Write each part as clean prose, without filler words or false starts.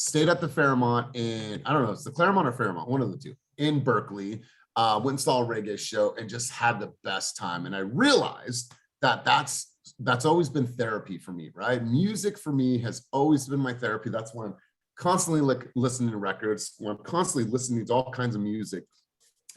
stayed at the Fairmont in, I don't know, it's the Claremont or Fairmont, one of the two, in Berkeley. Went and saw a reggae show and just had the best time. And I realized that that's always been therapy for me, right? Music for me has always been my therapy. That's when I'm constantly listening to records, when I'm constantly listening to all kinds of music.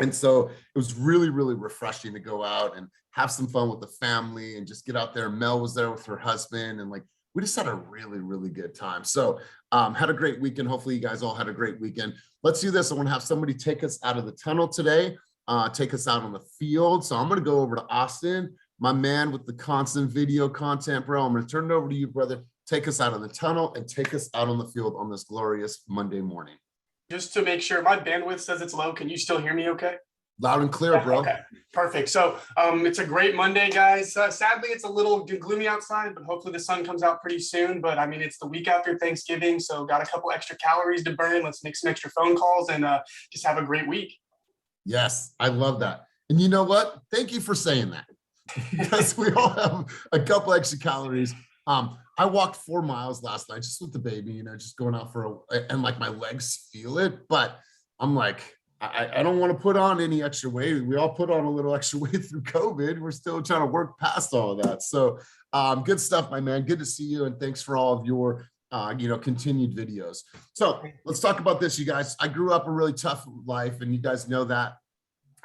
And so it was really, really refreshing to go out and have some fun with the family and just get out there. Mel was there with her husband, and like, we just had a really, really good time. So had a great weekend. Hopefully you guys all had a great weekend. Let's do this. I want to have somebody take us out of the tunnel today, take us out on the field. So I'm going to go over to Austin, my man with the constant video content, bro. I'm going to turn it over to you, brother. Take us out of the tunnel and take us out on the field on this glorious Monday morning. Just to make sure, my bandwidth says it's low. Can you still hear me okay? Loud and clear, bro. Okay, perfect. So it's a great Monday, guys. Sadly, it's a little gloomy outside, but hopefully the sun comes out pretty soon. But I mean, it's the week after Thanksgiving, so got a couple extra calories to burn. Let's make some extra phone calls and just have a great week. Yes, I love that. And you know what? Thank you for saying that. Because we all have a couple extra calories. I walked 4 miles last night just with the baby, just going out and like my legs feel it. But I'm like, I don't want to put on any extra weight. We all put on a little extra weight through COVID. We're still trying to work past all of that. So good stuff, my man. Good to see you. And thanks for all of your, continued videos. So let's talk about this, you guys. I grew up a really tough life, and you guys know that.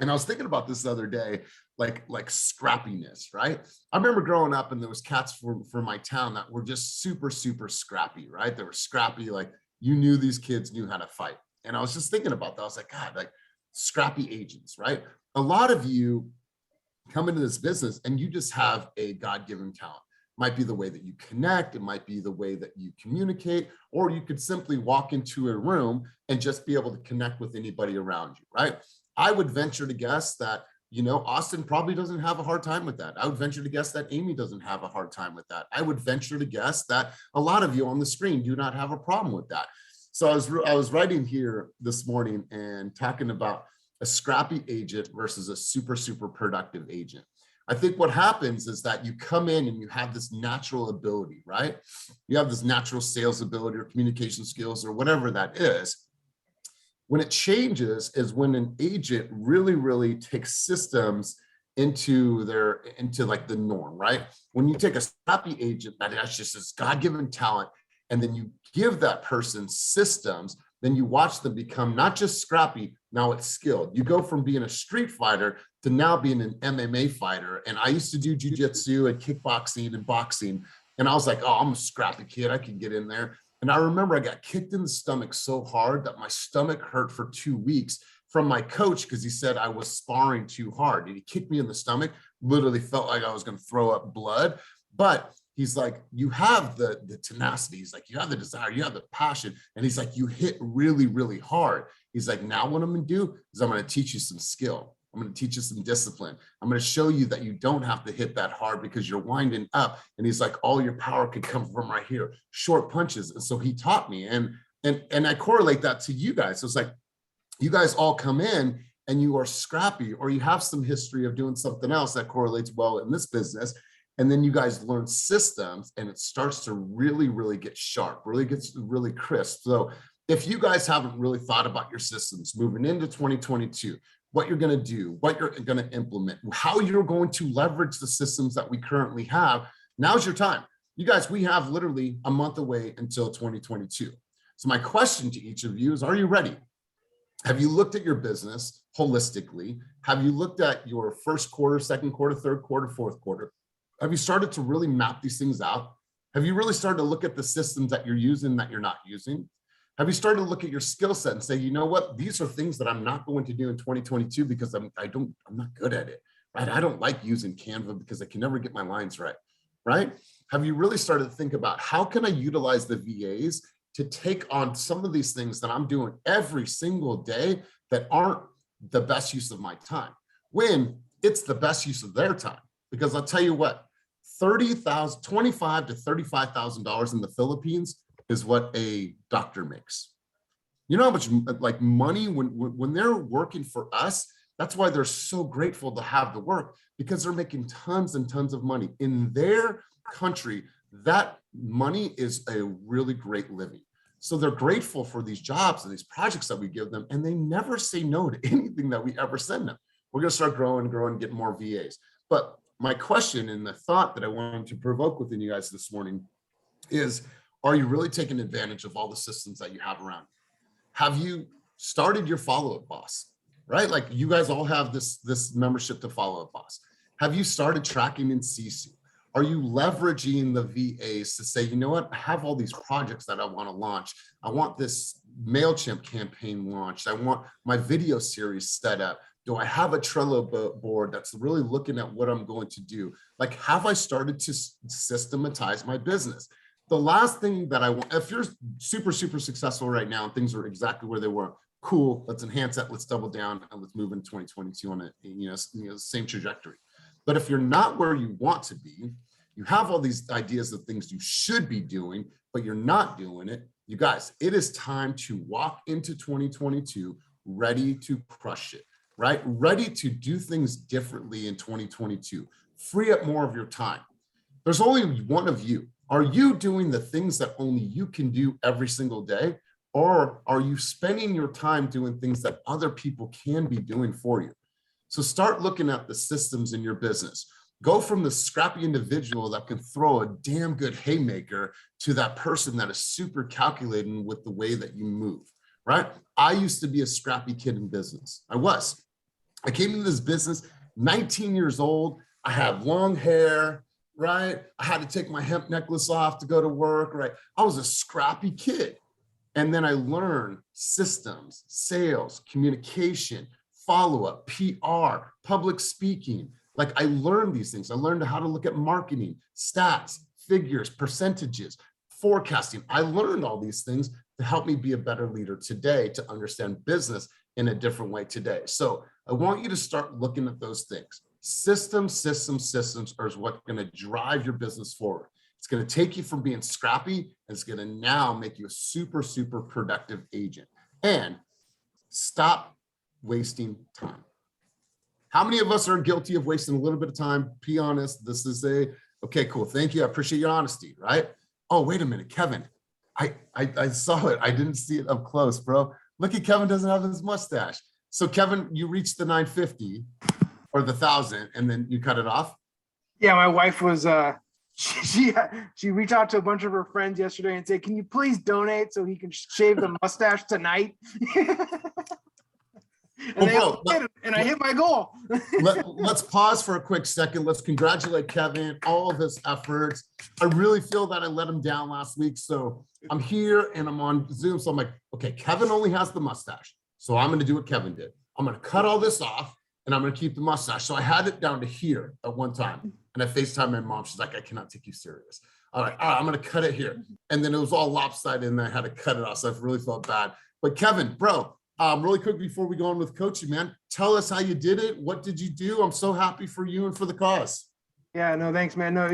And I was thinking about this the other day, like scrappiness, right? I remember growing up, and there was cats from my town that were just super, super scrappy, right? They were scrappy. Like, you knew these kids knew how to fight. And I was just thinking about that. I was like, God, like scrappy agents, right? A lot of you come into this business and you just have a God-given talent. It might be the way that you connect. It might be the way that you communicate, or you could simply walk into a room and just be able to connect with anybody around you, right? I would venture to guess that, Austin probably doesn't have a hard time with that. I would venture to guess that Amy doesn't have a hard time with that. I would venture to guess that a lot of you on the screen do not have a problem with that. So I was writing here this morning and talking about a scrappy agent versus a super, super productive agent. I think what happens is that you come in and you have this natural ability, right? You have this natural sales ability or communication skills or whatever that is. When it changes is when an agent really, really takes systems into like the norm, right? When you take a scrappy agent that's just this God-given talent, and then you give that person systems, then you watch them become not just scrappy, now it's skilled. You go from being a street fighter to now being an MMA fighter. And I used to do jujitsu and kickboxing and boxing. And I was like, oh, I'm a scrappy kid. I can get in there. And I remember I got kicked in the stomach so hard that my stomach hurt for 2 weeks from my coach because he said I was sparring too hard. And he kicked me in the stomach, literally felt like I was going to throw up blood. But he's like, you have the tenacity. He's like, you have the desire, you have the passion. And he's like, you hit really, really hard. He's like, now what I'm going to do is I'm going to teach you some skill. I'm going to teach you some discipline. I'm going to show you that you don't have to hit that hard because you're winding up. And he's like, all your power could come from right here, short punches. And so he taught me. And I correlate that to you guys. So it's like, you guys all come in and you are scrappy, or you have some history of doing something else that correlates well in this business. And then you guys learn systems and it starts to really, really get sharp, really gets really crisp. So if you guys haven't really thought about your systems moving into 2022, what you're going to do, what you're going to implement, how you're going to leverage the systems that we currently have, now's your time. You guys, we have literally a month away until 2022. So my question to each of you is, are you ready? Have you looked at your business holistically? Have you looked at your first quarter, second quarter, third quarter, fourth quarter? Have you started to really map these things out? Have you really started to look at the systems that you're using that you're not using? Have you started to look at your skill set and say, you know what, these are things that I'm not going to do in 2022 because I'm not good at it, right? I don't like using Canva because I can never get my lines right, right? Have you really started to think about how can I utilize the VAs to take on some of these things that I'm doing every single day that aren't the best use of my time, when it's the best use of their time? Because I'll tell you what, $25,000 to $35,000 in the Philippines is what a doctor makes. You know how much like money when they're working for us, that's why they're so grateful to have the work, because they're making tons and tons of money in their country. That money is a really great living. So they're grateful for these jobs and these projects that we give them, and they never say no to anything that we ever send them. We're going to start growing, get more VAs. But my question and the thought that I wanted to provoke within you guys this morning is, are you really taking advantage of all the systems that you have around? Have you started your follow-up boss, right? Like you guys all have this membership to Follow-Up Boss. Have you started tracking in CC? Are you leveraging the VAs to say, you know what, I have all these projects that I want to launch. I want this MailChimp campaign launched. I want my video series set up. Do I have a Trello board that's really looking at what I'm going to do? Like, have I started to systematize my business? The last thing that I want, if you're super, super successful right now and things are exactly where they were, cool, let's enhance that, let's double down, and let's move into 2022 on a same trajectory. But if you're not where you want to be, you have all these ideas of things you should be doing, but you're not doing it. You guys, it is time to walk into 2022 ready to crush it, right? Ready to do things differently in 2022. Free up more of your time. There's only one of you. Are you doing the things that only you can do every single day? Or are you spending your time doing things that other people can be doing for you? So start looking at the systems in your business. Go from the scrappy individual that can throw a damn good haymaker to that person that is super calculating with the way that you move, right? I used to be a scrappy kid in business. I came into this business 19 years old. I had long hair, right? I had to take my hemp necklace off to go to work, right? I was a scrappy kid. And then I learned systems, sales, communication, follow-up, PR, public speaking. Like I learned these things. I learned how to look at marketing, stats, figures, percentages, forecasting. I learned all these things to help me be a better leader today, to understand business in a different way today. So I want you to start looking at those things. Systems are what's going to drive your business forward. It's going to take you from being scrappy, and it's going to now make you a super, super productive agent. And stop wasting time. How many of us are guilty of wasting a little bit of time? Be honest. This is okay, cool. Thank you. I appreciate your honesty, right? Oh, wait a minute, Kevin. I saw it. I didn't see it up close, bro. Look at Kevin doesn't have his mustache. So Kevin, you reached the 950 or the 1,000 and then you cut it off? Yeah, my wife was, she reached out to a bunch of her friends yesterday and said, can you please donate so he can shave the mustache tonight? And I hit my goal. Let's pause for a quick second. Let's congratulate Kevin, all of his efforts. I really feel that I let him down last week. So I'm here and I'm on Zoom. So I'm like, okay, Kevin only has the mustache. So I'm going to do what Kevin did. I'm going to cut all this off and I'm going to keep the mustache. So I had it down to here at one time. And I FaceTimed my mom. She's like, I cannot take you serious. All right, I'm going to cut it here. And then it was all lopsided and I had to cut it off. So I really felt bad. But Kevin, bro, really quick before we go on with coaching, man, tell us how you did it. What did you do? I'm so happy for you and for the cause. Yeah, no, thanks, man. No,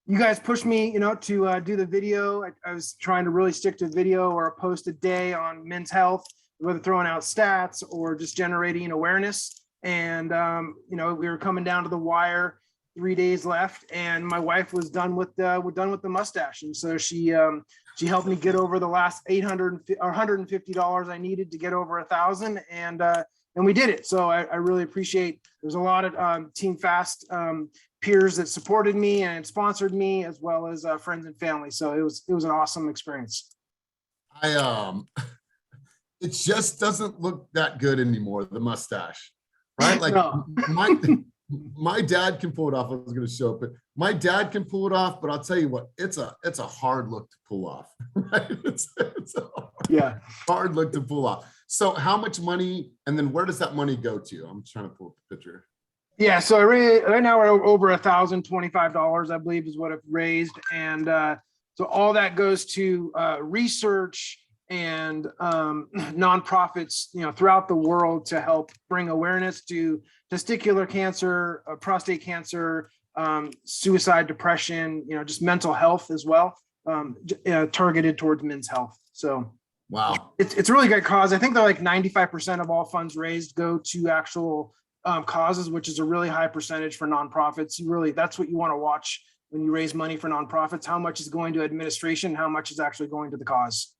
you guys pushed me, to do the video. I was trying to really stick to video or a post a day on men's health, whether throwing out stats or just generating awareness. And, we were coming down to the wire, 3 days left, and my wife was done with the mustache. And so she helped me get over the last $150 I needed to get over 1,000, and we did it. So I really appreciate. There's a lot of Team Fast peers that supported me and sponsored me, as well as friends and family. So it was an awesome experience. It just doesn't look that good anymore, the mustache, right? Like No. my dad can pull it off. I was going to show it, but my dad can pull it off. But I'll tell you what, it's a hard look to pull off, right? It's a hard look to pull off. So how much money, and then where does that money go to? I'm trying to pull up the picture. Yeah, so right now we're over $1,025, I believe, is what I've raised, and so all that goes to research and nonprofits, throughout the world to help bring awareness to testicular cancer, prostate cancer, suicide, depression, just mental health as well, targeted towards men's health. So wow, it's a really great cause. I think they're like 95% of all funds raised go to actual causes, which is a really high percentage for nonprofits. That's what you want to watch when you raise money for nonprofits. How much is going to administration? How much is actually going to the cause?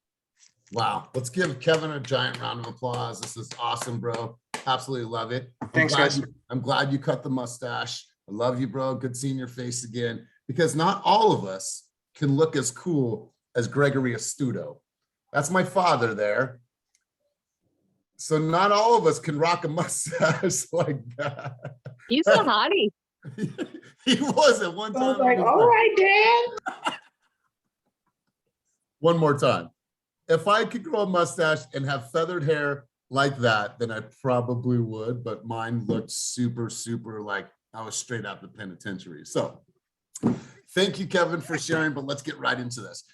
Wow. Let's give Kevin a giant round of applause. This is awesome, bro. Absolutely love it. Thanks, guys. I'm glad you cut the mustache. I love you, bro. Good seeing your face again, because not all of us can look as cool as Gregory Astuto. That's my father there. So not all of us can rock a mustache like that. He's a hottie. He was at one time. I was like, all right, Dad. One more time. If I could grow a mustache and have feathered hair like that, then I probably would, but mine looked super, super like I was straight out the penitentiary. So thank you, Kevin, for sharing, but let's get right into this.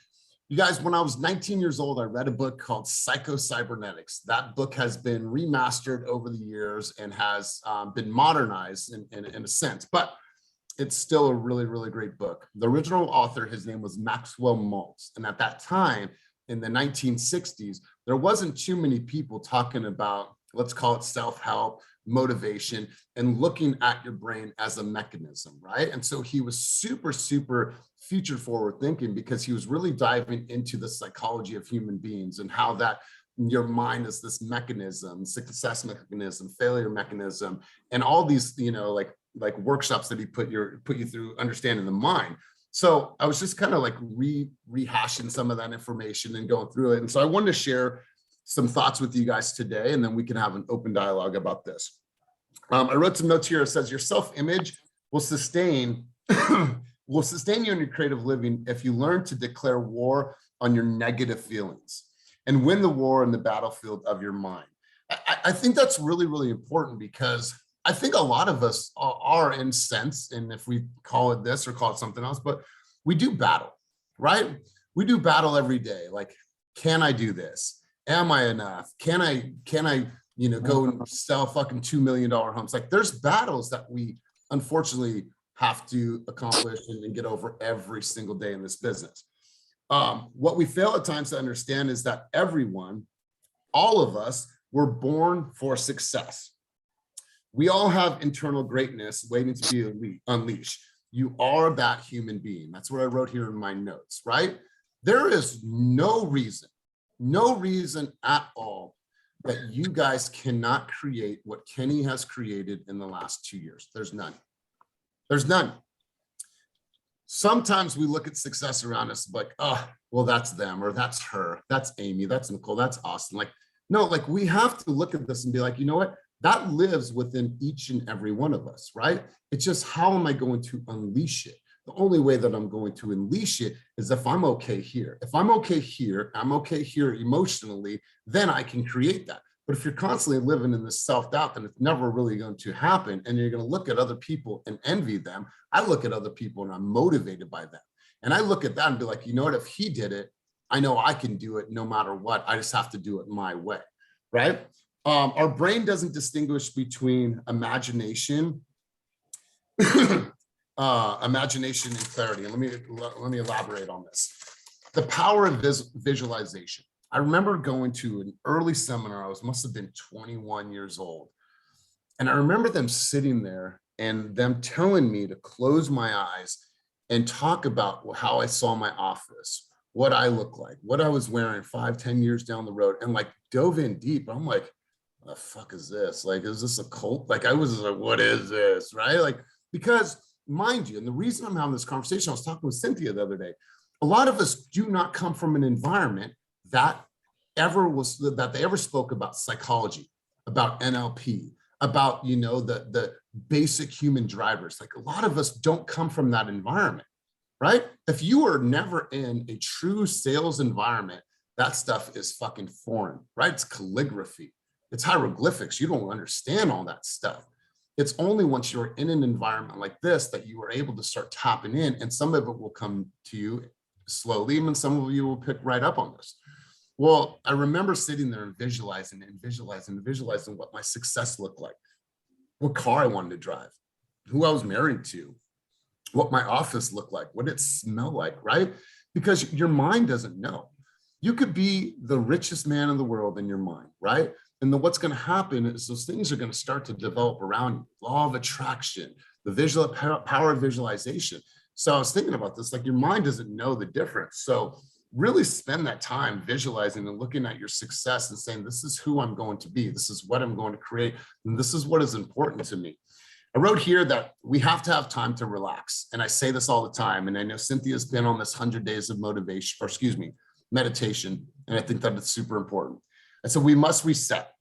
You guys, when I was 19 years old, I read a book called Cybernetics. That book has been remastered over the years and has been modernized in a sense, but it's still a really, really great book. The original author, his name was Maxwell Maltz. And at that time, in the 1960s, there wasn't too many people talking about, let's call it self-help, motivation, and looking at your brain as a mechanism, right? And so he was super, super future forward thinking, because he was really diving into the psychology of human beings and how that your mind is this mechanism, success mechanism, failure mechanism, and all these, like workshops that he put you through understanding the mind. So I was just kind of like rehashing some of that information and going through it. And so I wanted to share some thoughts with you guys today, and then we can have an open dialogue about this. I wrote some notes here. It says your self-image will sustain you in your creative living if you learn to declare war on your negative feelings and win the war in the battlefield of your mind. I think that's really, really important, because I think a lot of us are in sense, and if we call it this or call it something else, but we do battle, right? We do battle every day. Like, can I do this? Am I enough? Can I, go and sell fucking $2 million homes? Like, there's battles that we unfortunately have to accomplish and get over every single day in this business. What we fail at times to understand is that everyone, all of us, were born for success. We all have internal greatness waiting to be unleashed. You are that human being. That's what I wrote here in my notes, right? There is no reason at all that you guys cannot create what Kenny has created in the last 2 years. There's none. There's none. Sometimes we look at success around us like, oh, well, that's them, or that's her, that's Amy, that's Nicole, that's Austin. Like, no, like we have to look at this and be like, you know what? That lives within each and every one of us, right? It's just, how am I going to unleash it? The only way that I'm going to unleash it is if I'm okay here. If I'm okay here, I'm okay here emotionally, then I can create that. But if you're constantly living in this self-doubt, then it's never really going to happen. And you're going to look at other people and envy them. I look at other people and I'm motivated by them. And I look at that and be like, you know what? If he did it, I know I can do it no matter what. I just have to do it my way, right? Our brain doesn't distinguish between imagination, imagination and clarity. And let me elaborate on this. The power of visualization. I remember going to an early seminar. I must have been 21 years old. And I remember them sitting there and them telling me to close my eyes and talk about how I saw my office, what I look like, what I was wearing 5-10 years down the road, and like dove in deep. I'm like, what the fuck is this? Like, is this a cult? Like, I was like, what is this? Right? Like, because mind you, and the reason I'm having this conversation, I was talking with Cynthia the other day, a lot of us do not come from an environment that they ever spoke about psychology, about NLP, about, the basic human drivers. Like, a lot of us don't come from that environment, right? If you are never in a true sales environment, that stuff is fucking foreign, right? It's calligraphy. It's hieroglyphics. You don't understand all that stuff. It's only once you're in an environment like this that you are able to start tapping in, and some of it will come to you slowly, and some of you will pick right up on this. Well, I remember sitting there and visualizing what my success looked like, what car I wanted to drive, who I was married to, what my office looked like, what it smelled like, right? Because your mind doesn't know. You could be the richest man in the world in your mind, right? And then what's going to happen is those things are going to start to develop around you. Law of attraction, the power of visualization. So I was thinking about this, like your mind doesn't know the difference. So really spend that time visualizing and looking at your success and saying, this is who I'm going to be. This is what I'm going to create. And this is what is important to me. I wrote here that we have to have time to relax. And I say this all the time. And I know Cynthia's been on this 100 days of motivation, or excuse me, meditation. And I think that it's super important. And so we must reset.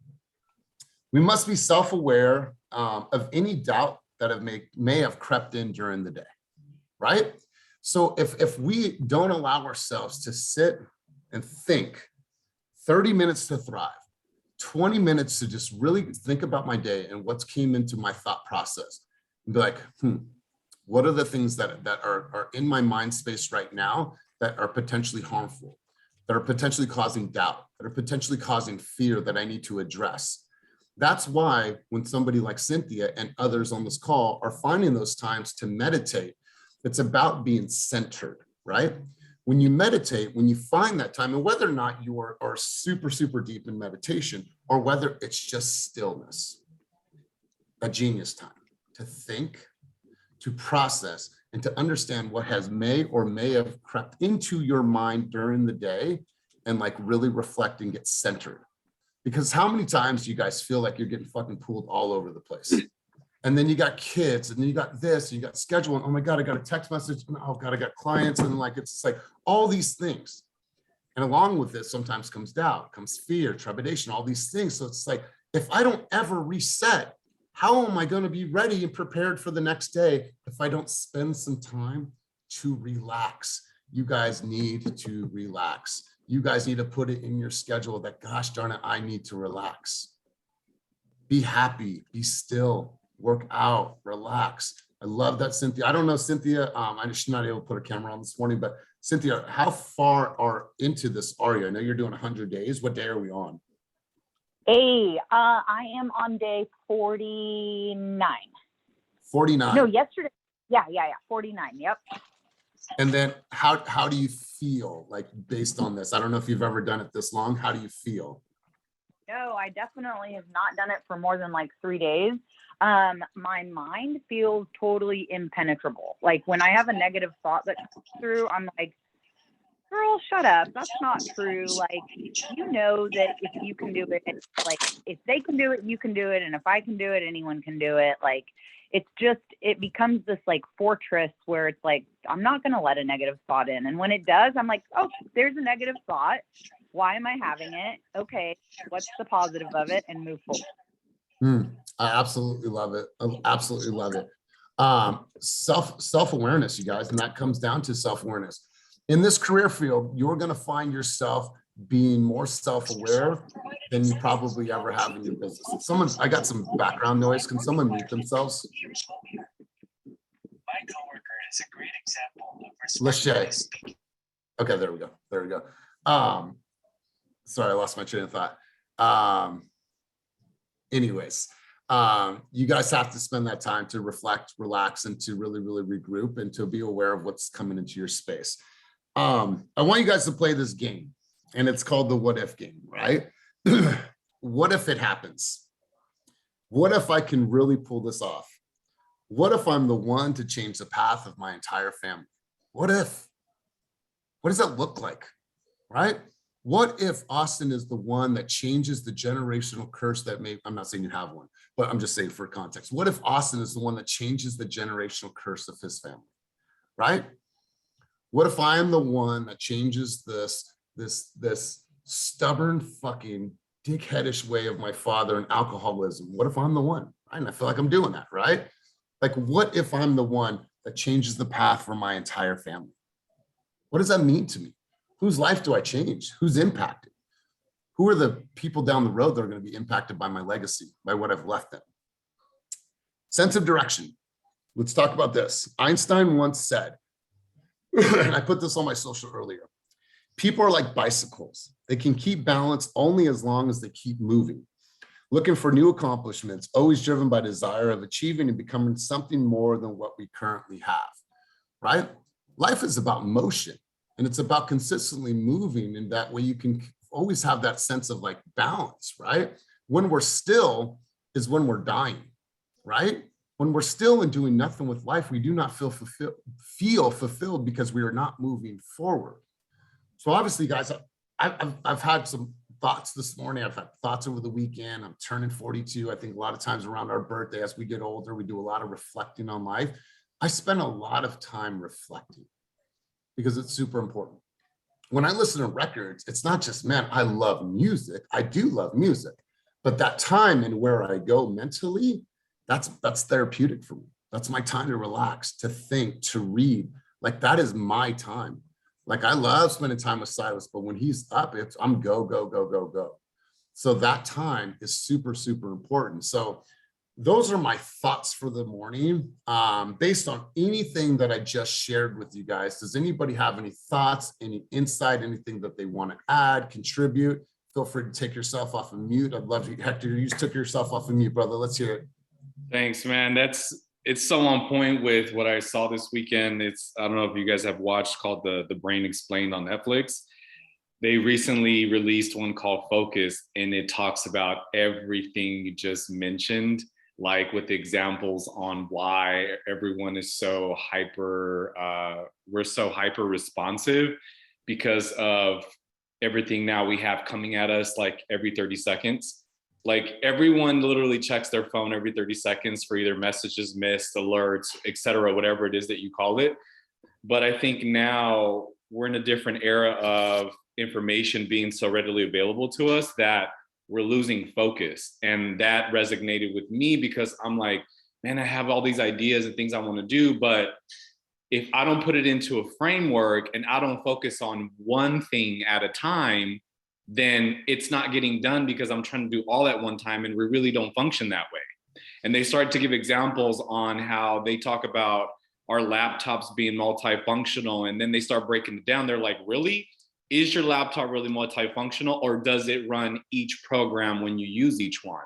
We must be self-aware of any doubt that may have crept in during the day, right? So if we don't allow ourselves to sit and think 30 minutes to thrive, 20 minutes to just really think about my day and what's came into my thought process and be like, what are the things that are in my mind space right now that are potentially harmful, that are potentially causing doubt, that are potentially causing fear that I need to address. That's why when somebody like Cynthia and others on this call are finding those times to meditate, it's about being centered, right? When you meditate, when you find that time, and whether or not you are super, super deep in meditation, or whether it's just stillness, a genius time to think, to process, and to understand what may have crept into your mind during the day, and like really reflect and get centered. Because how many times do you guys feel like you're getting fucking pulled all over the place? And then you got kids, and then you got this, and you got schedule, and oh my God, I got a text message, and oh God, I got clients, and like, it's like all these things. And along with this, sometimes comes doubt, comes fear, trepidation, all these things. So it's like, if I don't ever reset, how am I going to be ready and prepared for the next day if I don't spend some time to relax? You guys need to relax. You guys need to put it in your schedule that, gosh darn it, I need to relax. Be happy, be still. Work out, relax. I love that, Cynthia. I don't know, Cynthia, I'm just not able to put a camera on this morning, but Cynthia, how far into this are you? I know you're doing 100 days. What day are we on? Hey, I am on day 49. 49. No, yesterday. Yeah, 49. Yep. And then how do you feel like based on this? I don't know if you've ever done it this long. How do you feel? No, I definitely have not done it for more than like 3 days. My mind feels totally impenetrable. Like when I have a negative thought that comes through, I'm like, girl, shut up. That's not true. Like, you know that if you can do it, like if they can do it, you can do it. And if I can do it, anyone can do it. Like, it becomes this like fortress where it's like, I'm not going to let a negative thought in. And when it does, I'm like, oh, there's a negative thought. Why am I having it? Okay, what's the positive of it? And move forward. I absolutely love it. I absolutely love it. Self-awareness, you guys, and that comes down to self-awareness. In this career field, you're going to find yourself being more self-aware than you probably ever have in your business. I got some background noise. Can someone mute themselves? My coworker is a great example of Lachey. Okay, there we go. There we go. Sorry, I lost my train of thought. Anyways, you guys have to spend that time to reflect, relax, and to really, really regroup and to be aware of what's coming into your space. I want you guys to play this game, and it's called the what if game, right? What if it happens? What if I can really pull this off? What if I'm the one to change the path of my entire family? What if? What does that look like, right? What if Austin is the one that changes the generational curse that I'm not saying you have one, but I'm just saying for context. What if Austin is the one that changes the generational curse of his family, right? What if I am the one that changes this stubborn fucking dickheadish way of my father and alcoholism? What if I'm the one? Right? And I feel like I'm doing that, right? Like, what if I'm the one that changes the path for my entire family? What does that mean to me? Whose life do I change? Who's impacted? Who are the people down the road that are going to be impacted by my legacy, by what I've left them? Sense of direction. Let's talk about this. Einstein once said, and I put this on my social earlier, people are like bicycles. They can keep balance only as long as they keep moving, looking for new accomplishments, always driven by desire of achieving and becoming something more than what we currently have, right? Life is about motion, and it's about consistently moving, and that way you can always have that sense of like balance, right? When we're still is when we're dying, right? When we're still and doing nothing with life, we do not feel fulfilled because we are not moving forward. So obviously, guys, I've had some thoughts this morning. I've had thoughts over the weekend. I'm turning 42. I think a lot of times around our birthday, as we get older, we do a lot of reflecting on life. I spend a lot of time reflecting because it's super important. When I listen to records, it's not just, man, I love music. I do love music, but that time and where I go mentally, that's therapeutic for me. That's my time to relax, to think, to read. Like that is my time. Like I love spending time with Silas, but when he's up, I'm go, go, go, go, go. So that time is super, super important. So those are my thoughts for the morning. Based on anything that I just shared with you guys, does anybody have any thoughts, any insight, anything that they want to add, contribute? Feel free to take yourself off of mute. I'd love to, Hector, you just took yourself off of mute, brother. Let's hear it. Thanks, man. It's so on point with what I saw this weekend. I don't know if you guys have watched, called the Brain Explained on Netflix. They recently released one called Focus, and it talks about everything you just mentioned, like with examples on why everyone is so we're so hyper responsive because of everything now we have coming at us like every 30 seconds. Like everyone literally checks their phone every 30 seconds for either messages missed, alerts, etc., whatever it is that you call it. But I think now we're in a different era of information being so readily available to us that we're losing focus. And that resonated with me because I'm like, man, I have all these ideas and things I want to do, but if I don't put it into a framework and I don't focus on one thing at a time, then it's not getting done because I'm trying to do all at one time, and we really don't function that way. And they start to give examples on how they talk about our laptops being multifunctional, and then they start breaking it down. They're like, really? Is your laptop really multifunctional, or does it run each program when you use each one?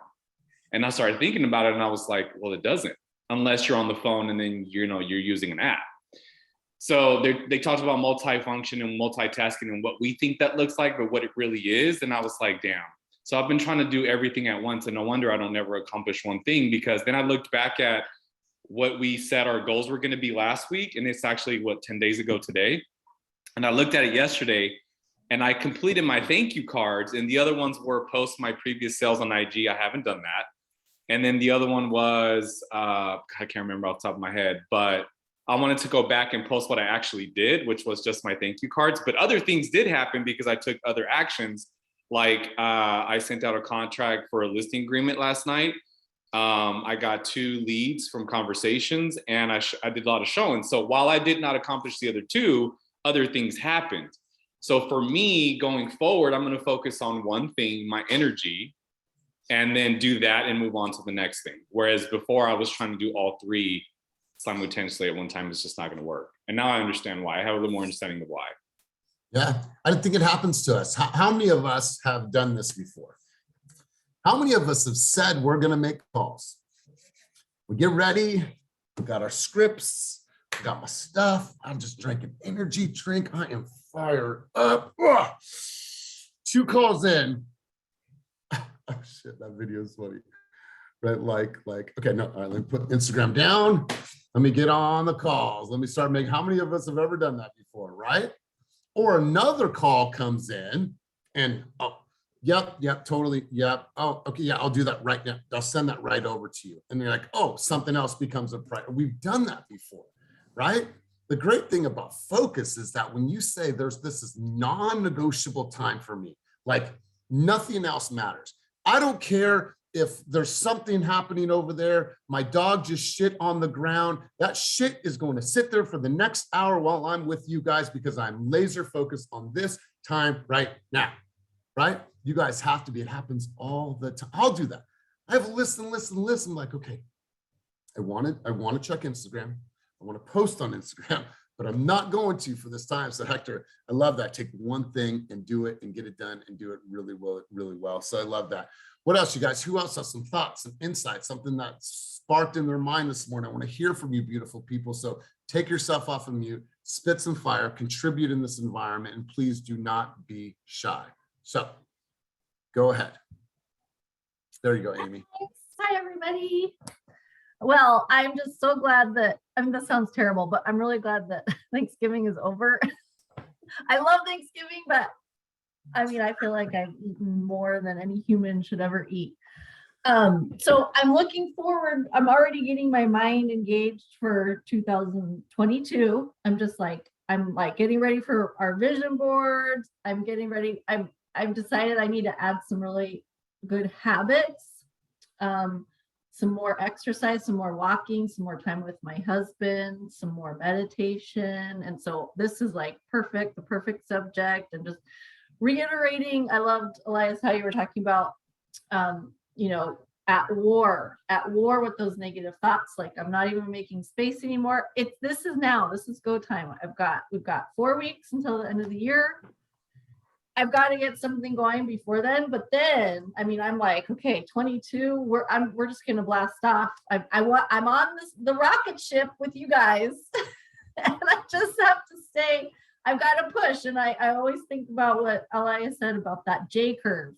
And I started thinking about it, and I was like, well, it doesn't, unless you're on the phone and then you're using an app. So they talked about multifunction and multitasking and what we think that looks like, but what it really is. And I was like, damn. So I've been trying to do everything at once, and no wonder I don't never accomplish one thing, because then I looked back at what we said our goals were going to be last week, and it's actually 10 days ago today. And I looked at it yesterday, and I completed my thank you cards, and the other ones were post my previous sales on IG. I haven't done that. And then the other one was, I can't remember off the top of my head, but I wanted to go back and post what I actually did, which was just my thank you cards. But other things did happen because I took other actions. Like I sent out a contract for a listing agreement last night. I got 2 leads from conversations, and I did a lot of showing. So while I did not accomplish the other 2, other things happened. So for me going forward, I'm going to focus on one thing, my energy, and then do that and move on to the next thing. Whereas before I was trying to do all 3 simultaneously at one time. It's just not going to work. And now I understand why. I have a little more understanding of why. Yeah, I think it happens to us. How many of us have done this before? How many of us have said we're going to make calls? We get ready. We got our scripts. I got my stuff. I'm just drinking energy drink. I am fired up. Ugh. 2 calls in. Oh shit, that video is funny. Right, like, okay, no, all right, let me put Instagram down. Let me get on the calls. Let me start making, how many of us have ever done that before, right? Or another call comes in and, oh, yep, totally, yep. Oh, okay, yeah, I'll do that right now. I'll send that right over to you. And you're like, oh, something else becomes a priority. We've done that before, right? The great thing about focus is that when you say this is non-negotiable time for me, like nothing else matters. I don't care if there's something happening over there, my dog just shit on the ground, that shit is going to sit there for the next hour while I'm with you guys because I'm laser focused on this time right now, right? You guys have to be, it happens all the time. I'll do that. I have listen. I'm like, okay, I want to check Instagram. I want to post on Instagram, but I'm not going to for this time. So Hector, I love that. Take one thing and do it and get it done and do it really well. So I love that. What else, you guys? Who else has some thoughts, some insights, something that sparked in their mind this morning? I want to hear from you, beautiful people. So take yourself off of mute, spit some fire, contribute in this environment, and please do not be shy. So go ahead. There you go, Amy. Hi, everybody. Well, I'm just so glad that, I mean, this sounds terrible, but I'm really glad that Thanksgiving is over. I love Thanksgiving, but I mean, I feel like I've eaten more than any human should ever eat. So I'm looking forward. I'm already getting my mind engaged for 2022. I'm like getting ready for our vision boards. I'm getting ready. I've decided I need to add some really good habits. Some more exercise, some more walking, some more time with my husband, some more meditation. And so this is like the perfect subject. And just reiterating, I loved, Elias, how you were talking about, at war with those negative thoughts. Like, I'm not even making space anymore. This is go time. We've got 4 weeks until the end of the year. I've got to get something going before then. But then, I mean, I'm like, okay, 22, we're just going to blast off. I'm on the rocket ship with you guys. And I just have to say, I've got to push. And I always think about what Elias said about that J curve,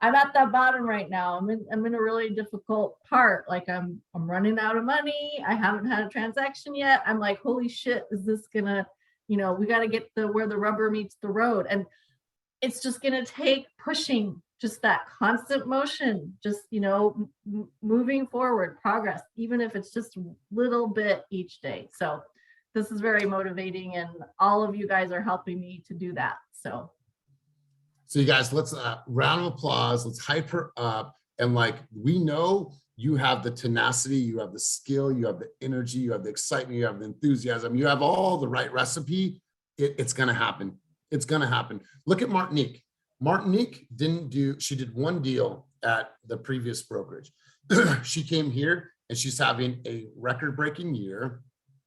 I'm at that bottom right now. I'm in a really difficult part. Like I'm running out of money. I haven't had a transaction yet. I'm like, holy shit, is this gonna, we got to get where the rubber meets the road. And it's just gonna take pushing, just that constant motion, just, moving forward, progress, even if it's just a little bit each day. So this is very motivating, and all of you guys are helping me to do that. So you guys, let's round of applause. Let's hype her up. And like, we know you have the tenacity, you have the skill, you have the energy, you have the excitement, you have the enthusiasm, you have all the right recipe. It's going to happen. It's going to happen. Look at Martinique. Martinique she did one deal at the previous brokerage. She came here and she's having a record-breaking year.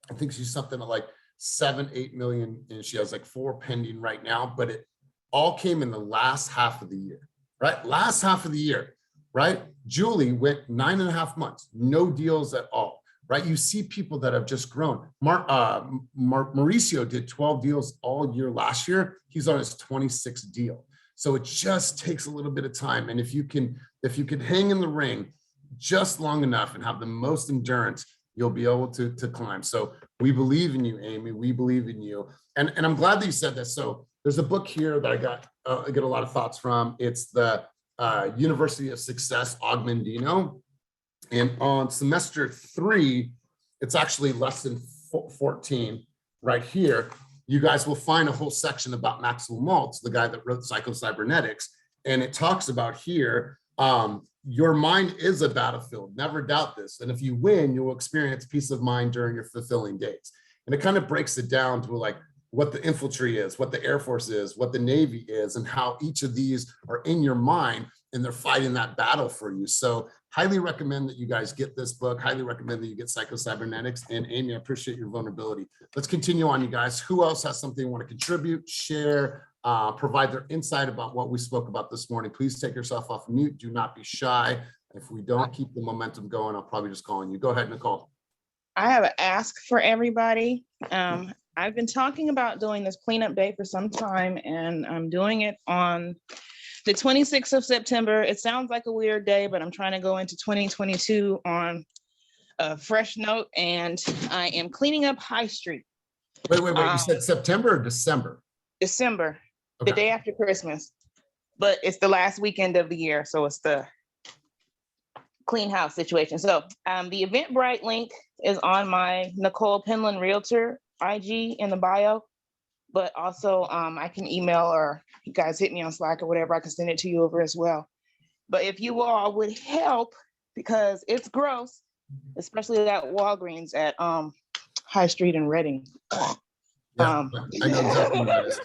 I think she's something like 7-8 million, and she has like 4 pending right now, but it all came in the last half of the year, right? Last half of the year, right? Julie went 9.5 months, no deals at all, right? You see people that have just grown. Mauricio did 12 deals all year last year. He's on his 26th deal. So it just takes a little bit of time. And if you can hang in the ring just long enough and have the most endurance, you'll be able to climb. So we believe in you, Amy. We believe in you. And I'm glad that you said this. So there's a book here that I get a lot of thoughts from. It's the University of Success, Augmendino. And on semester 3, it's actually lesson 14 right here. You guys will find a whole section about Maxwell Maltz, the guy that wrote Cybernetics. And it talks about here, your mind is a battlefield. Never doubt this. And if you win, you will experience peace of mind during your fulfilling days. And it kind of breaks it down to like what the infantry is, what the Air Force is, what the Navy is, and how each of these are in your mind and they're fighting that battle for you. So highly recommend that you guys get this book. Highly recommend that you get Cybernetics. And Amy, I appreciate your vulnerability. Let's continue on, you guys. Who else has something they want to contribute, share, provide their insight about what we spoke about this morning? Please take yourself off mute. Do not be shy. If we don't keep the momentum going, I'll probably just call on you. Go ahead, Nicole. I have an ask for everybody. I've been talking about doing this cleanup day for some time, and I'm doing it on the 26th of September. It sounds like a weird day, but I'm trying to go into 2022 on a fresh note, and I am cleaning up High Street. Wait. You said September or December? December, okay. The day after Christmas, but it's the last weekend of the year, so it's the clean house situation. So the Eventbrite link is on my Nicole Penland Realtor IG in the bio, but also I can email, or you guys hit me on Slack or whatever, I can send it to you over as well. But if you all would help, because it's gross, especially that Walgreens at High Street in Reading. Yeah, I know exactly what that is.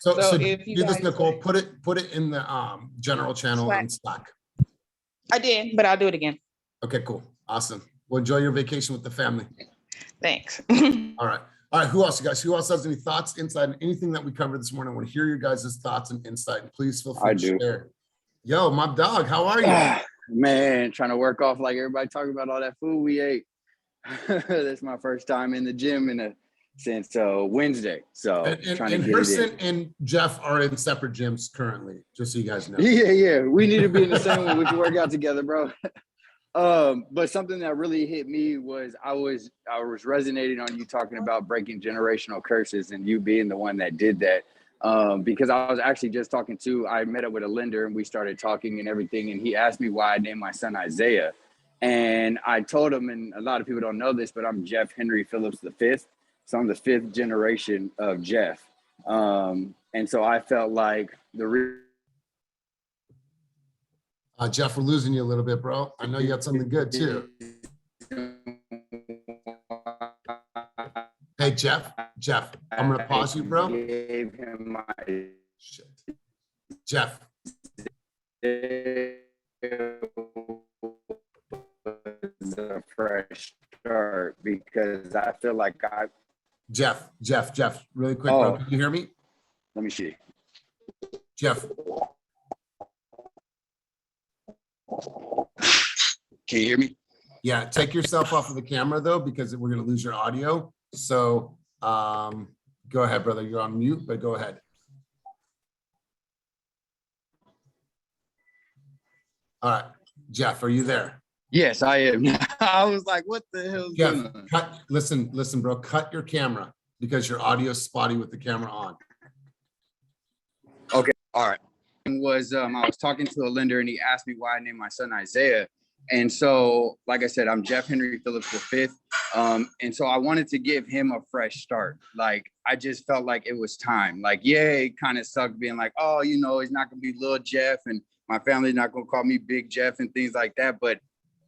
So if you do this, Nicole, put it in the general channel Slack. In Slack. I did, but I'll do it again. Okay, cool. Awesome. Well, enjoy your vacation with the family. Thanks. All right. Who else, you guys? Who else has any thoughts, insight, and anything that we covered this morning? I want to hear your guys' thoughts and insight. And please feel free to share. Yo, my dog, how are you? Man, trying to work off like everybody talking about all that food we ate. That's my first time in the gym since Wednesday. So and Person and Jeff are in separate gyms currently, just so you guys know. Yeah. We need to be in the same one. We can work out together, bro. But something that really hit me was I was resonating on you talking about breaking generational curses and you being the one that did that. Because I was actually just I met up with a lender and we started talking and everything. And he asked me why I named my son Isaiah. And I told him, and a lot of people don't know this, but I'm Jeff Henry Phillips V. So I'm the 5th generation of Jeff. And so I felt like Jeff, we're losing you a little bit, bro. I know you got something good too. Hey, Jeff, I'm gonna pause you, bro. Gave him my Shit. Jeff. a fresh start because I feel like Jeff, really quick, bro. Can you hear me? let me see. Jeff. Can you hear me? Yeah, take yourself off of the camera though, because we're gonna lose your audio. So go ahead, brother. You're on mute, but go ahead. All right, Jeff, are you there? Yes, I am. I was like, what the hell? Jeff, listen, bro, cut your camera because your audio is spotty with the camera on. Okay, all right. I was talking to a lender and he asked me why I named my son Isaiah. And so, like I said, I'm Jeff Henry Phillips V. And so I wanted to give him a fresh start. Like, I just felt like it was time. Like, yeah, it kind of sucked being like, oh, you know, he's not going to be little Jeff and my family's not going to call me Big Jeff and things like that. But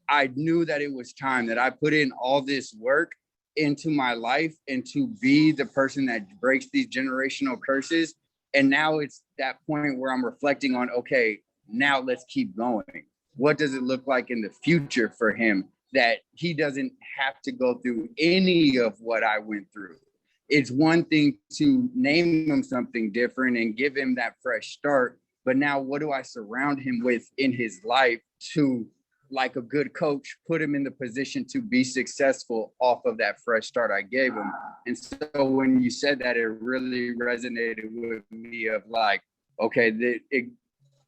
I knew that it was time, that I put in all this work into my life and to be the person that breaks these generational curses. And now it's that point where I'm reflecting on, okay, now let's keep going. What does it look like in the future for him that he doesn't have to go through any of what I went through? It's one thing to name him something different and give him that fresh start. But now what do I surround him with in his life to, like a good coach, put him in the position to be successful off of that fresh start I gave him? And so when you said that, it really resonated with me of like, okay, it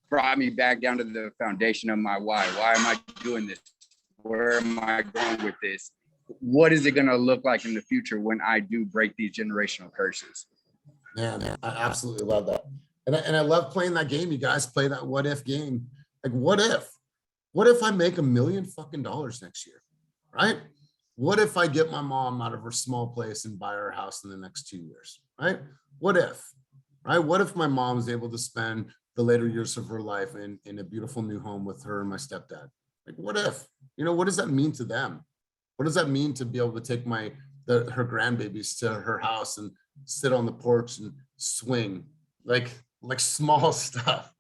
brought me back down to the foundation of my why. Why am I doing this? Where am I going with this? What is it going to look like in the future when I do break these generational curses? Man, I absolutely love that. And I love playing that game. You guys play that what if game. Like, what if I make $1 million fucking dollars next year, right? What if I get my mom out of her small place and buy her a house in the next 2 years, right? What if, right? What if my mom is able to spend the later years of her life in a beautiful new home with her and my stepdad? Like, what if, what does that mean to them? What does that mean to be able to take her grandbabies to her house and sit on the porch and swing, like small stuff,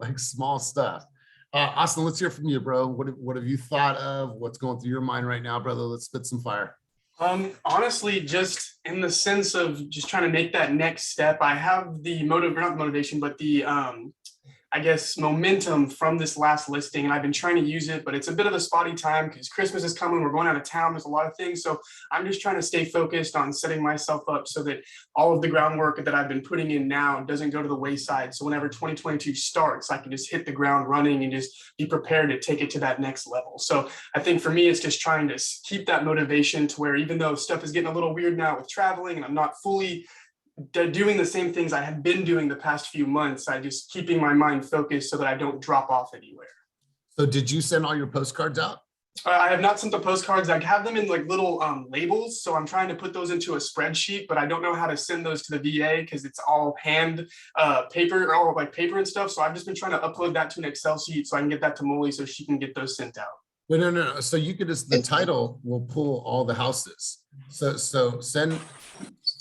Austin, let's hear from you, bro. What have you thought of? What's going through your mind right now, brother? Let's spit some fire. Honestly, just in the sense of just trying to make that next step, I have the not the motivation, but the I guess momentum from this last listing, and I've been trying to use it, but it's a bit of a spotty time because Christmas is coming. We're going out of town. There's a lot of things. So I'm just trying to stay focused on setting myself up so that all of the groundwork that I've been putting in now doesn't go to the wayside. So whenever 2022 starts, I can just hit the ground running and just be prepared to take it to that next level. So I think for me, it's just trying to keep that motivation to where even though stuff is getting a little weird now with traveling and I'm not fully doing the same things I have been doing the past few months, I just keeping my mind focused so that I don't drop off anywhere. So did you send all your postcards out? I have not sent the postcards. I have them in like little labels. So I'm trying to put those into a spreadsheet, but I don't know how to send those to the VA because it's all hand paper, all like paper and stuff. So I've just been trying to upload that to an Excel sheet so I can get that to Molly so she can get those sent out. Wait, no. So you could the title will pull all the houses. So send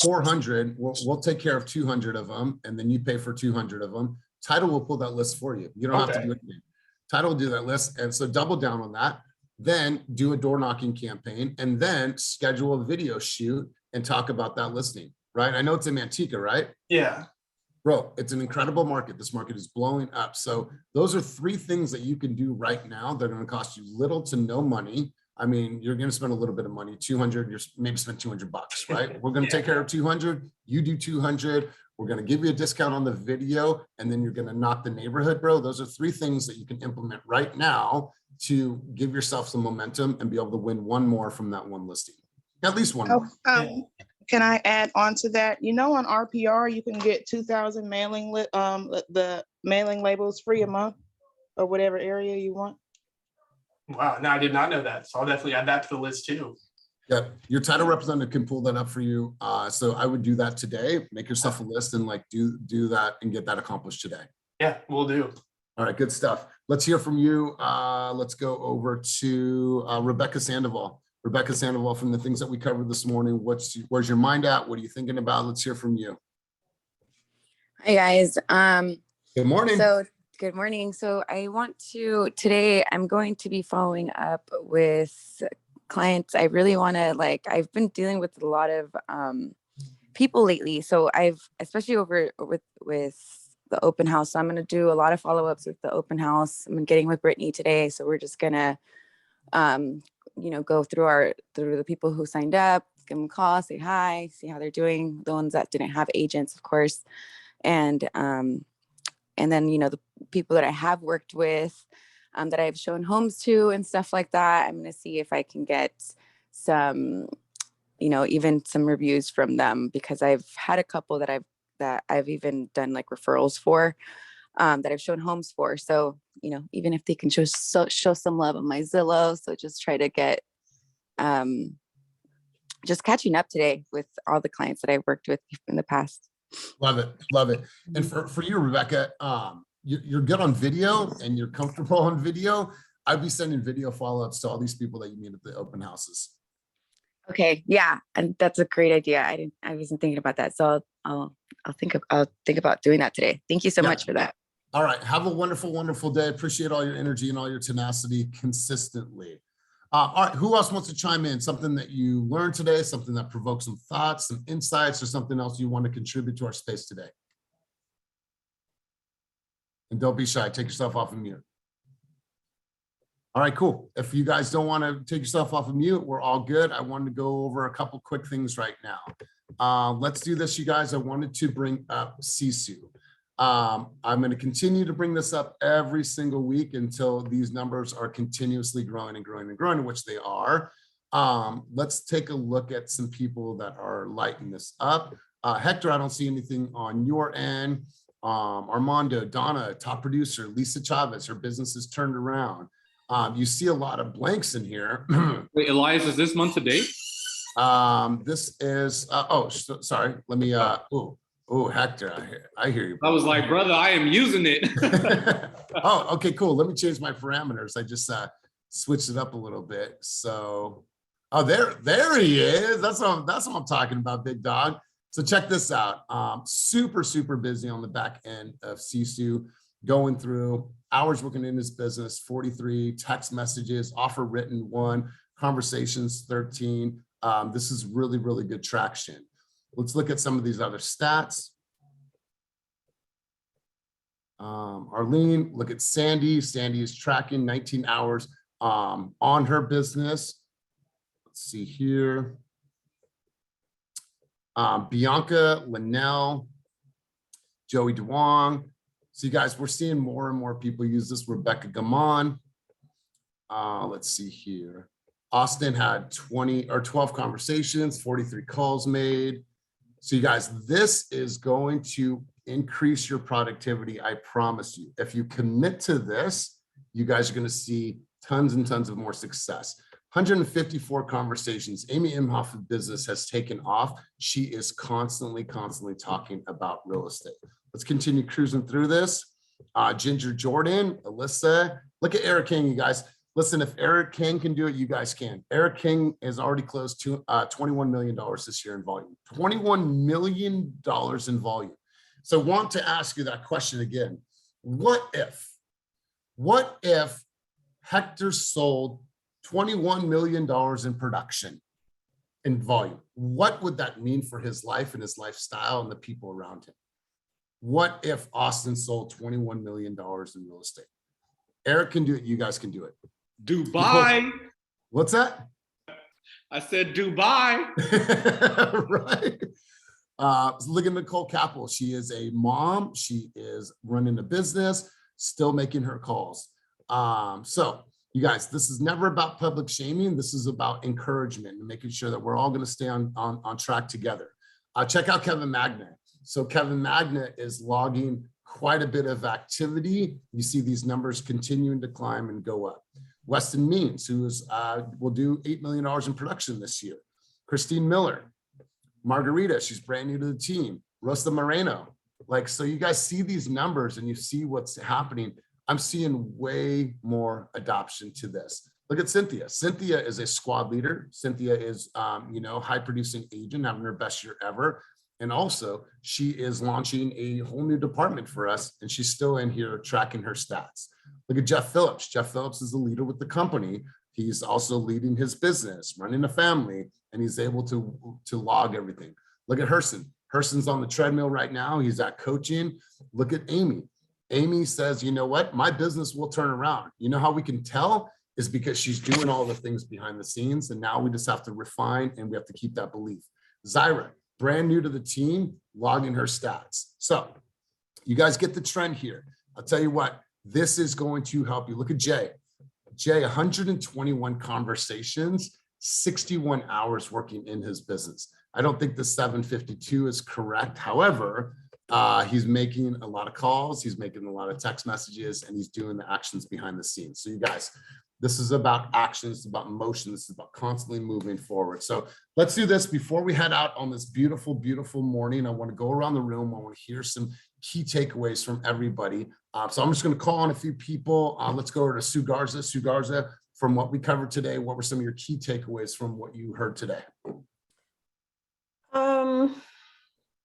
400, we'll take care of 200 of them, and then you pay for 200 of them. Title will pull that list for you. You don't have to do anything. Title will do that list, and so double down on that. Then do a door knocking campaign, and then schedule a video shoot and talk about that listing, right? I know it's in Manteca, right? Yeah. Bro, it's an incredible market. This market is blowing up. So those are 3 things that you can do right now. They're going to cost you little to no money. I mean, you're going to spend a little bit of money, 200, you're maybe spend $200, right? We're going to take care of 200. You do 200. We're going to give you a discount on the video, and then you're going to knock the neighborhood, bro. Those are 3 things that you can implement right now to give yourself some momentum and be able to win one more from that one listing. At least one more. Can I add on to that? You know, on RPR, you can get 2,000 the mailing labels free a month, or whatever area you want. Wow, no, I did not know that. So I'll definitely add that to the list too. Yeah, your title representative can pull that up for you. So I would do that today. Make yourself a list and like do that and get that accomplished today. Yeah, we'll do. All right, good stuff. Let's hear from you. Let's go over to Rebecca Sandoval. Rebecca Sandoval, from the things that we covered this morning, where's your mind at? What are you thinking about? Let's hear from you. Hi guys. Good morning. So good morning. So today I'm going to be following up with clients. I really want to I've been dealing with a lot of people lately. So especially with the open house. So I'm going to do a lot of follow-ups with the open house. I'm getting with Brittany today. So we're just going to, go through the people who signed up, give them a call, say hi, see how they're doing. The ones that didn't have agents, of course. And then, the people that I have worked with, that I've shown homes to and stuff like that, I'm going to see if I can get some, even some reviews from them, because I've had a couple that I've even done like referrals for, that I've shown homes for. So, even if they can show some love on my Zillow. So just try to get, just catching up today with all the clients that I've worked with in the past. Love it. Love it. And for you, Rebecca, you're good on video and you're comfortable on video. I'd be sending video follow-ups to all these people that you meet at the open houses. Okay. Yeah. And that's a great idea. I wasn't thinking about that. So I'll think about doing that today. Thank you so much for that. All right. Have a wonderful, wonderful day. Appreciate all your energy and all your tenacity consistently. All right. Who else wants to chime in? Something that you learned today, something that provoked some thoughts, some insights, or something else you want to contribute to our space today? And don't be shy. Take yourself off of mute. All right, cool. If you guys don't want to take yourself off of mute, we're all good. I wanted to go over a couple quick things right now. Let's do this, you guys. I wanted to bring up Sisu. I'm going to continue to bring this up every single week until these numbers are continuously growing and growing and growing, which they are. Let's take a look at some people that are lighting this up. Hector, I don't see anything on your end. Armando, Donna, top producer, Lisa Chavez, her business is turned around. You see a lot of blanks in here. Wait, Elias, is this month to date? This is, sorry. Let me, Hector, I hear you. I was like, brother, I am using it. Oh, okay, cool. Let me change my parameters. I just switched it up a little bit. So, there he is. That's what I'm talking about, big dog. So check this out. Super, super busy on the back end of Sisu, going through hours working in his business, 43, text messages, offer written 1, conversations 13. This is really, really good traction. Let's look at some of these other stats. Arlene, look at Sandy. Sandy is tracking 19 hours on her business. Let's see here. Bianca, Linnell, Joey DeWong. So you guys, we're seeing more and more people use this. Rebecca Gaman. Let's see here. Austin had 12 conversations, 43 calls made. So you guys, this is going to increase your productivity. I promise you. If you commit to this, you guys are going to see tons and tons of more success. 154 conversations. Amy Imhoff's business has taken off. She is constantly talking about real estate. Let's continue cruising through this. Ginger Jordan, Alyssa. Look at Eric King, you guys. Listen, if Eric King can do it, you guys can. Eric King has already closed $21 million this year in volume. $21 million in volume. So want to ask you that question again. What if Hector sold $21 million in production in volume? What would that mean for his life and his lifestyle and the people around him? What if Austin sold $21 million in real estate? Eric can do it. You guys can do it. Dubai. What's that? I said Dubai. Right. Look at Nicole Capel. She is a mom. She is running a business, still making her calls. So you guys, this is never about public shaming. This is about encouragement and making sure that we're all going to stay on track together. Check out Kevin Magnet. So Kevin Magnet is logging quite a bit of activity. You see these numbers continuing to climb and go up. Weston Means, who is will do $8 million in production this year. Christine Miller, Margarita, she's brand new to the team. Rosa Moreno, like, so you guys see these numbers and you see what's happening. I'm seeing way more adoption to this. Look at Cynthia. Cynthia is a squad leader. Cynthia is, high producing agent, having her best year ever. And also she is launching a whole new department for us. And she's still in here tracking her stats. Look at Jeff Phillips. Jeff Phillips is the leader with the company. He's also leading his business, running a family, and he's able to log everything. Look at Herson. Herson's on the treadmill right now. He's at coaching. Look at Amy. Amy says, you know what? My business will turn around. You know how we can tell is because she's doing all the things behind the scenes. And now we just have to refine and we have to keep that belief. Zyra, brand new to the team, logging her stats. So you guys get the trend here. I'll tell you what, this is going to help you. Look at Jay. Jay, 121 conversations, 61 hours working in his business. I don't think the 752 is correct. However, he's making a lot of calls, he's making a lot of text messages, and he's doing the actions behind the scenes. So you guys, this is about action, it's about motion, this is about constantly moving forward. So let's do this before we head out on this beautiful, beautiful morning. I want to go around the room. I want to hear some key takeaways from everybody. So I'm just going to call on a few people. Let's go over to Sue Garza. Sue Garza, from what we covered today, what were some of your key takeaways from what you heard today?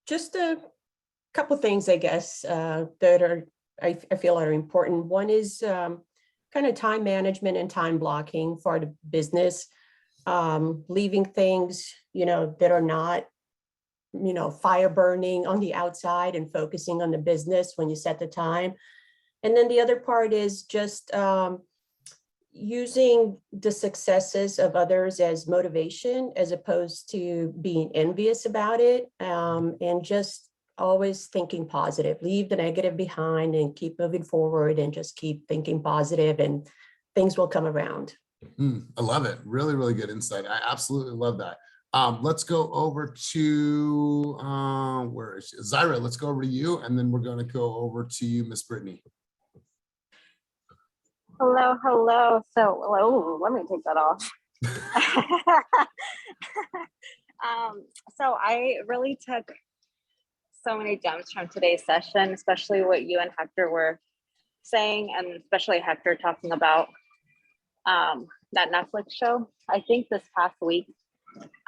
Just a couple of things, I guess, that are I feel are important. One is kind of time management and time blocking for the business, leaving things, that are not, fire burning on the outside and focusing on the business when you set the time. And then the other part is just using the successes of others as motivation as opposed to being envious about it, and just always thinking positive. Leave the negative behind and keep moving forward and just keep thinking positive and things will come around. I love it. Really, really good insight. I absolutely love that. Let's go over to, where is she? Zyra, let's go over to you, and then we're going to go over to you, Miss Brittany. Hello, hello. So, let me take that off. So I really took so many gems from today's session, especially what you and Hector were saying, and especially Hector talking about that Netflix show. I think this past week,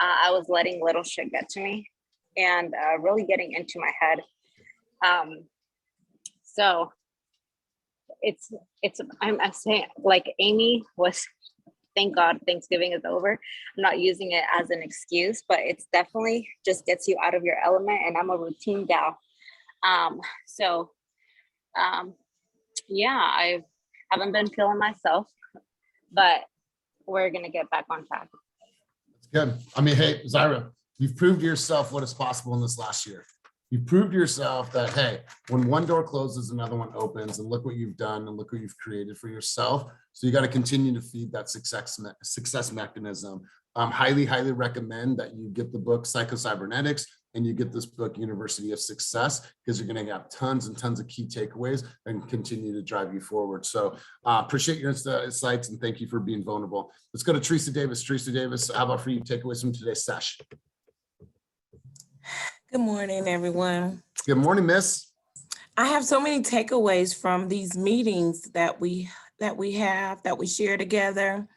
I was letting little shit get to me and really getting into my head. So I'm saying, like Amy was, thank God Thanksgiving is over. I'm not using it as an excuse, but it's definitely just gets you out of your element, and I'm a routine gal. Yeah, I haven't been feeling myself, but we're gonna get back on track. Good. I mean, hey, Zyra, you've proved to yourself what is possible in this last year. You've proved to yourself that, hey, when one door closes, another one opens, and look what you've done and look what you've created for yourself. So you got to continue to feed that success mechanism. Highly, highly recommend that you get the book Cybernetics and you get this book University of Success, because you're going to have tons and tons of key takeaways and continue to drive you forward. So appreciate your insights and thank you for being vulnerable. Let's go to Teresa Davis. Teresa Davis, how about for you takeaways from today's session? Good morning, everyone. Good morning, Miss. I have so many takeaways from these meetings that we share together.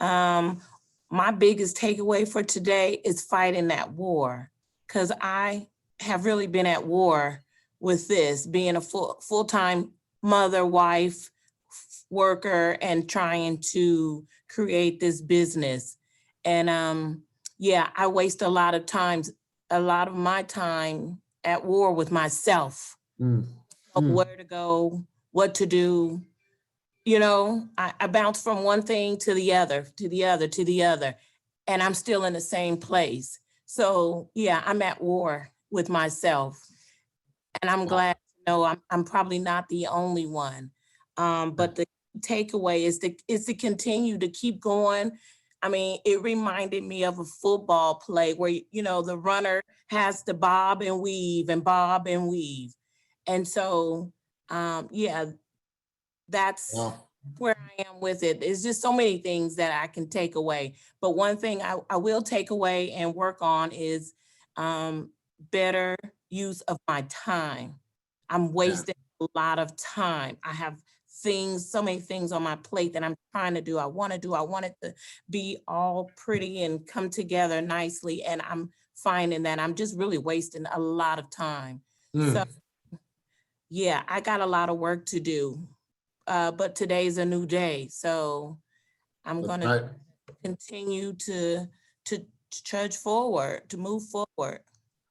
My biggest takeaway for today is fighting that war, because I have really been at war with this, being a full-time mother, wife, worker, and trying to create this business. And I waste a lot of my time at war with myself, of where to go, what to do. I bounce from one thing to the other, and I'm still in the same place. So yeah, I'm at war with myself. And I'm glad to know I'm probably not the only one. But the takeaway is to continue to keep going. I mean, it reminded me of a football play where, the runner has to bob and weave and bob and weave. And so, that's where I am with it. It's just so many things that I can take away. But one thing I will take away and work on is better use of my time. I'm wasting a lot of time. I have so many things on my plate that I'm trying to do. I want it to be all pretty and come together nicely. And I'm finding that I'm just really wasting a lot of time. So yeah, I got a lot of work to do. But today's a new day. So I'm going to continue to trudge forward, to move forward.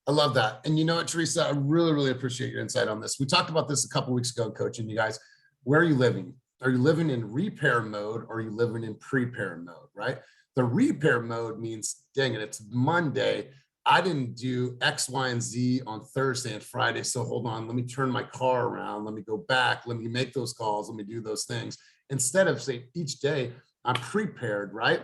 I love that. And you know what, Teresa, I really, really appreciate your insight on this. We talked about this a couple weeks ago, coaching you guys. Where are you living? Are you living in repair mode or are you living in prepare mode, right? The repair mode means, dang it, it's Monday. I didn't do X, Y, and Z on Thursday and Friday. So hold on, let me turn my car around. Let me go back. Let me make those calls. Let me do those things. Instead of say each day I'm prepared, right?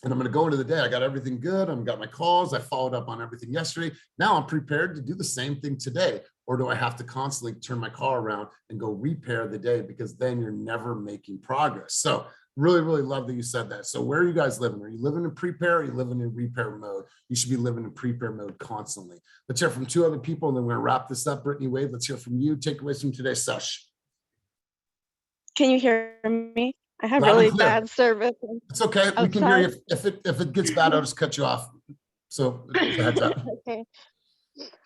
And I'm going to go into the day. I got everything good. I've got my calls. I followed up on everything yesterday. Now I'm prepared to do the same thing today. Or do I have to constantly turn my car around and go repair the day? Because then you're never making progress. So really, really love that you said that. So where are you guys living? Are you living in prepare or are you living in repair mode? You should be living in prepare mode constantly. Let's hear from two other people and then we're going to wrap this up. Brittany Wade, let's hear from you. Takeaways from today's sesh. Can you hear me? I have Loud and really clear. bad service. It's okay. We can hear you. If it gets bad, I'll just cut you off. So heads up. Okay.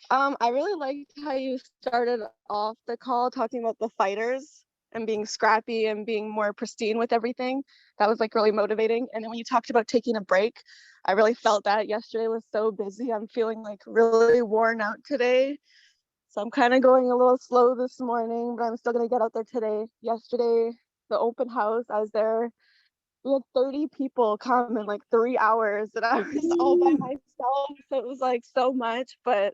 I really liked how you started off the call talking about the fighters and being scrappy and being more pristine with everything. That was like really motivating. And then when you talked about taking a break, I really felt that. Yesterday was so busy. I'm feeling like really worn out today. So I'm kind of going a little slow this morning, but I'm still going to get out there today. Yesterday, the open house, I was there. We had 30 people come in like 3 hours and I was all by myself. So it was like so much, but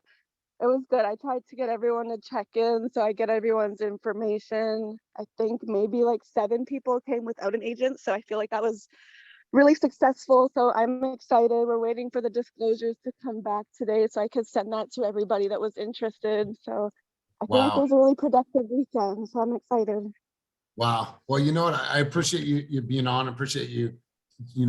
it was good. I tried to get everyone to check in. So I get everyone's information. I think maybe like 7 people came without an agent. So I feel like that was really successful. So I'm excited. We're waiting for the disclosures to come back today so I could send that to everybody that was interested. So I feel like it was a really productive weekend. So I'm excited. Wow. Well, you know what? I appreciate you being on. I appreciate you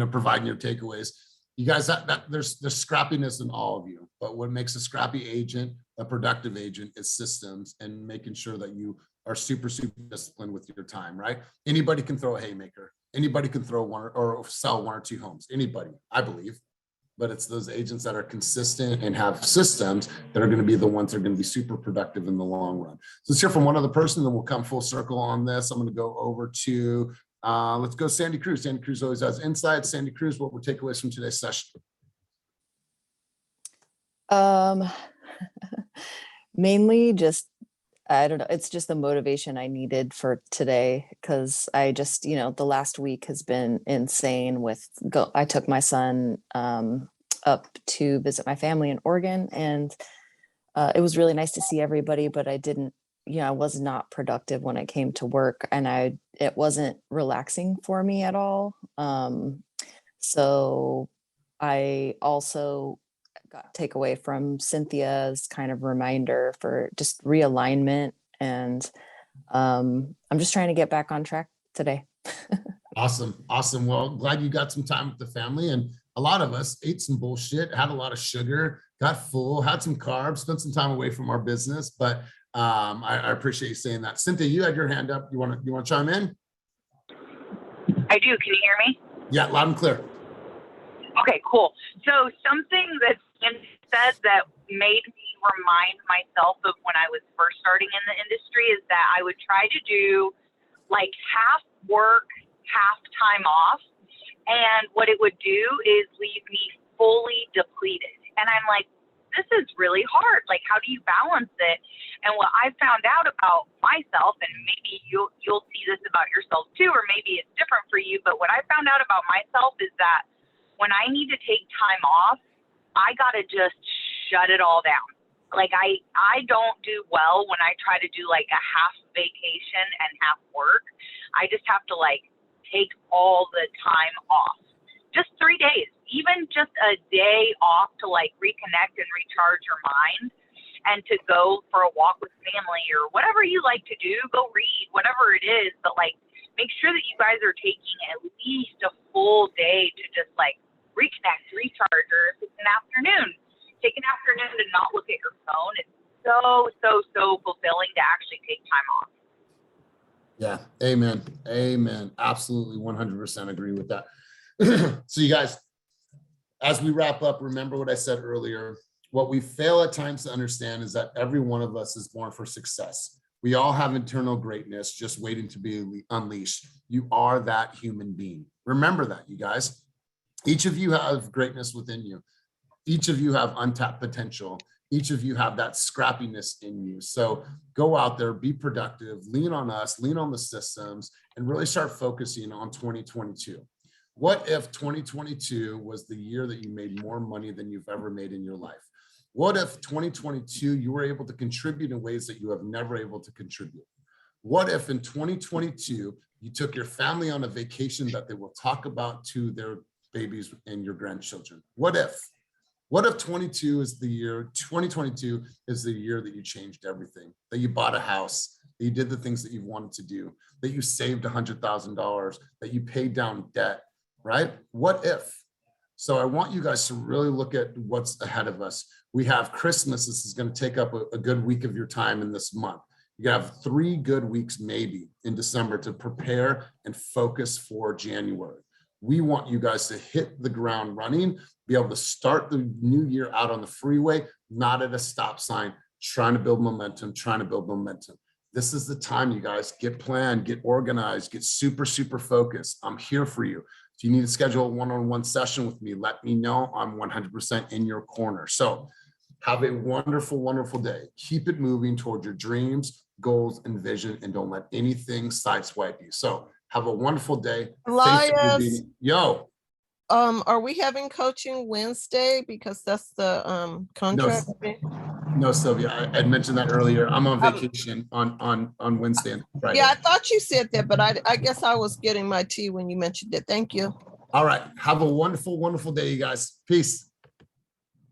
providing your takeaways. You guys, there's scrappiness in all of you, but what makes a scrappy agent a productive agent is systems and making sure that you are super, super disciplined with your time, right? Anybody can throw a haymaker. Anybody can throw one or sell 1 or 2 homes. Anybody, I believe. But it's those agents that are consistent and have systems that are going to be the ones that are going to be super productive in the long run. So let's hear from one other person, then we'll come full circle on this. I'm going to go over to, let's go Sandy Cruz. Sandy Cruz always has insights. Sandy Cruz, what were takeaways from today's session? Mainly just, I don't know, it's just the motivation I needed for today because I just, the last week has been insane I took my son up to visit my family in Oregon and it was really nice to see everybody, but I didn't, I was not productive when it came to work and it wasn't relaxing for me at all. So I also got takeaway from Cynthia's kind of reminder for just realignment. And I'm just trying to get back on track today. Awesome. Awesome. Well, glad you got some time with the family. And a lot of us ate some bullshit, had a lot of sugar, got full, had some carbs, spent some time away from our business. But I appreciate you saying that. Cynthia, you had your hand up. You want to chime in? I do. Can you hear me? Yeah, loud and clear. Okay, cool. So something that Ian said that made me remind myself of when I was first starting in the industry is that I would try to do like half work, half time off. And what it would do is leave me fully depleted. And I'm like, this is really hard. Like, how do you balance it? And what I found out about myself, and maybe you'll see this about yourself too, or maybe it's different for you, but what I found out about myself is that when I need to take time off, I got to just shut it all down. like I don't do well when I try to do like a half vacation and half work. I just have to like take all the time off. Just 3 days, even just a day off to like reconnect and recharge your mind, and to go for a walk with family or whatever you like to do, go read, whatever it is, but like make sure that you guys are taking at least a full day to just like reconnect, recharge, or if it's an afternoon, take an afternoon to not look at your phone. It's so fulfilling to actually take time off. Yeah, amen, amen. Absolutely, 100% agree with that. So you guys, as we wrap up, remember what I said earlier. What we fail at times to understand is that every one of us is born for success. We all have internal greatness just waiting to be unleashed. You are that human being. Remember that, you guys. Each of you have greatness within you. Each of you have untapped potential. Each of you have that scrappiness in you. So go out there, be productive, lean on us, lean on the systems, and really start focusing on 2022. What if 2022 was the year that you made more money than you've ever made in your life? What if 2022 you were able to contribute in ways that you have never able to contribute? What if in 2022 you took your family on a vacation that they will talk about to their babies and your grandchildren? What if 2022 is the year, 2022 is the year that you changed everything, that you bought a house, that you did the things that you wanted to do, that you saved $100,000, that you paid down debt, right? What if? So I want you guys to really look at what's ahead of us. We have Christmas. This is going to take up a good week of your time in this month. You have 3 good weeks maybe in December to prepare and focus for January. We want you guys to hit the ground running, be able to start the new year out on the freeway, not at a stop sign, trying to build momentum, This is the time, you guys. Get planned, get organized, get super focused. I'm here for you. If you need to schedule a one-on-one session with me, let me know. I'm 100% in your corner. So have a wonderful day. Keep it moving toward your dreams, goals, and vision, and don't let anything sideswipe you. So have a wonderful day. Elias, yo. Are we having coaching Wednesday? Because that's the contract. No, Sylvia, I had mentioned that earlier. I'm on vacation on Wednesday and Friday. Yeah, I thought you said that, but I guess I was getting my tea when you mentioned it. Thank you. All right. Have a wonderful day, you guys. Peace.